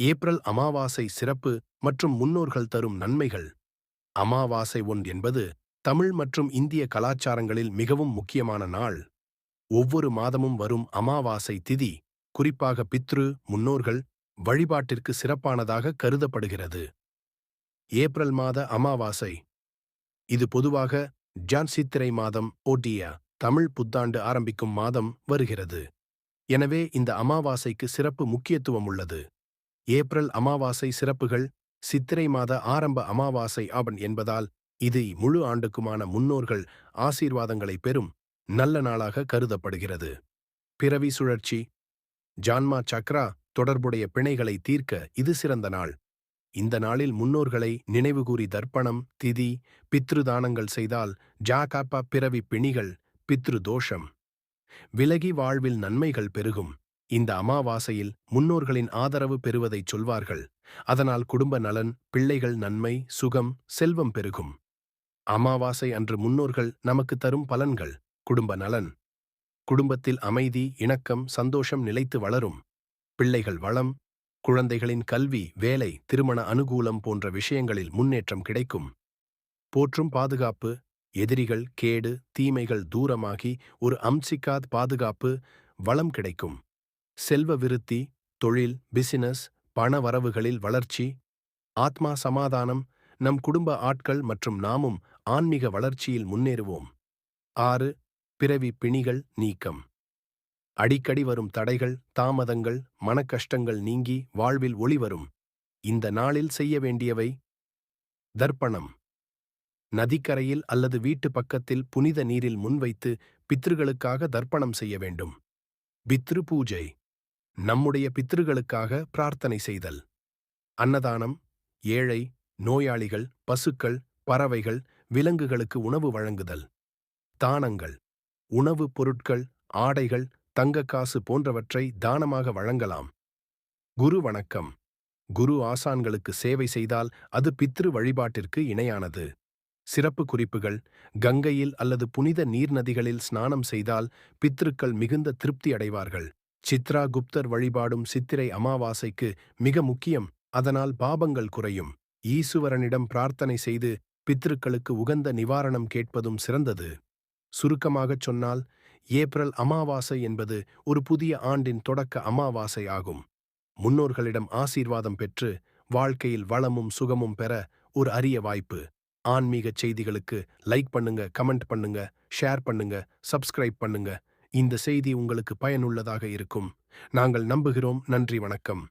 April அமாவாசை சிறப்பு மற்றும் முன்னோர்கள் தரும் நன்மைகள். அமாவாசை என்பது தமிழ் மற்றும் இந்திய கலாச்சாரங்களில் மிகவும் முக்கியமான நாள். ஒவ்வொரு மாதமும் வரும் அமாவாசை திதி குறிப்பாக பித்ரு முன்னோர்கள் வழிபாட்டிற்கு சிறப்பானதாக கருதப்படுகிறது. ஏப்ரல் மாத அமாவாசை இது பொதுவாக சித்திரை மாதம் தமிழ் புத்தாண்டு ஆரம்பிக்கும் மாதம் வருகிறது. எனவே இந்த அமாவாசைக்கு சிறப்பு முக்கியத்துவம் உள்ளது. ஏப்ரல் அமாவாசை சிறப்புகள். சித்திரை மாத ஆரம்ப அமாவாசை என்பதால் இது முழு ஆண்டுக்குமான முன்னோர்கள் ஆசீர்வாதங்களை பெறும் நல்ல நாளாக கருதப்படுகிறது. பிறவி சுழற்சி ஜான்மா சக்ரா தொடர்புடைய பிணைகளை தீர்க்க இது சிறந்த நாள். இந்த நாளில் முன்னோர்களை நினைவுகூறி தர்ப்பணம் திதி பித்ருதானங்கள் செய்தால் ஜாகாப்பா பிறவி பிணிகள் பித்ரு தோஷம் விலகி வாழ்வில் நன்மைகள் பெருகும். இந்த அமாவாசையில் முன்னோர்களின் ஆதரவு பெறுவதைச் சொல்வார்கள். அதனால் குடும்ப நலன் பிள்ளைகள் நன்மை சுகம் செல்வம் பெருகும். அமாவாசை அன்று முன்னோர்கள் நமக்கு தரும் பலன்கள். குடும்ப நலன் குடும்பத்தில் அமைதி இணக்கம் சந்தோஷம் நிலைத்து வளரும். பிள்ளைகள் வளம் குழந்தைகளின் கல்வி வேலை திருமண அனுகூலம் போன்ற விஷயங்களில் முன்னேற்றம் கிடைக்கும். போற்றும் பாதுகாப்பு எதிரிகள் கேடு தீமைகள் தூரமாகி ஒரு அம்சிக்காத் பாதுகாப்பு வளம் கிடைக்கும். செல்வ விருத்தி தொழில் பிசினஸ் பண வரவுகளில் வளர்ச்சி ஆத்மா சமாதானம் நம் குடும்ப ஆட்கள் மற்றும் நாமும் ஆன்மீக வளர்ச்சியில் முன்னேறுவோம். 6 பிறவி பிணிகள் நீக்கம். அடிக்கடி வரும் தடைகள் தாமதங்கள் மனக்கஷ்டங்கள் நீங்கி வாழ்வில் ஒளி வரும். இந்த நாளில் செய்ய வேண்டியவை. தர்ப்பணம் நதிக்கரையில் அல்லது வீட்டு பக்கத்தில் புனித நீரில் முன்வைத்து பித்ருகளுக்காக தர்ப்பணம் செய்ய வேண்டும். பித்ரு பூஜை நம்முடைய பித்ருகளுக்காக பிரார்த்தனை செய்தல். அன்னதானம் ஏழை நோயாளிகள் பசுக்கள் பறவைகள் விலங்குகளுக்கு உணவு வழங்குதல். தானங்கள் உணவுப் பொருட்கள் ஆடைகள் தங்கக்காசு போன்றவற்றை தானமாக வழங்கலாம். குரு வணக்கம் குரு ஆசான்களுக்கு சேவை செய்தால் அது பித்ரு வழிபாட்டிற்கு இணையானது. சிறப்பு குறிப்புகள் கங்கையில் அல்லது புனித நீர்நதிகளில் ஸ்நானம் செய்தால் பித்ருக்கள் மிகுந்த திருப்தி அடைவார்கள். சித்ரா குப்தர் வழிபாடும் சித்திரை அமாவாசைக்கு மிக முக்கியம். அதனால் பாபங்கள் குறையும். ஈசுவரனிடம் பிரார்த்தனை செய்து பித்ருக்களுக்கு உகந்த நிவாரணம் கேட்பதும் சிறந்தது. சுருக்கமாகச் சொன்னால் ஏப்ரல் அமாவாசை என்பது ஒரு புதிய ஆண்டின் தொடக்க அமாவாசை ஆகும். முன்னோர்களிடம் ஆசீர்வாதம் பெற்று வாழ்க்கையில் வளமும் சுகமும் பெற ஒரு அரிய வாய்ப்பு. ஆன்மீகச் செய்திகளுக்கு லைக் பண்ணுங்க கமெண்ட் பண்ணுங்க ஷேர் பண்ணுங்க சப்ஸ்கிரைப் பண்ணுங்க. இந்த செய்தி உங்களுக்கு பயனுள்ளதாக இருக்கும் நாங்கள் நம்புகிறோம். நன்றி வணக்கம்.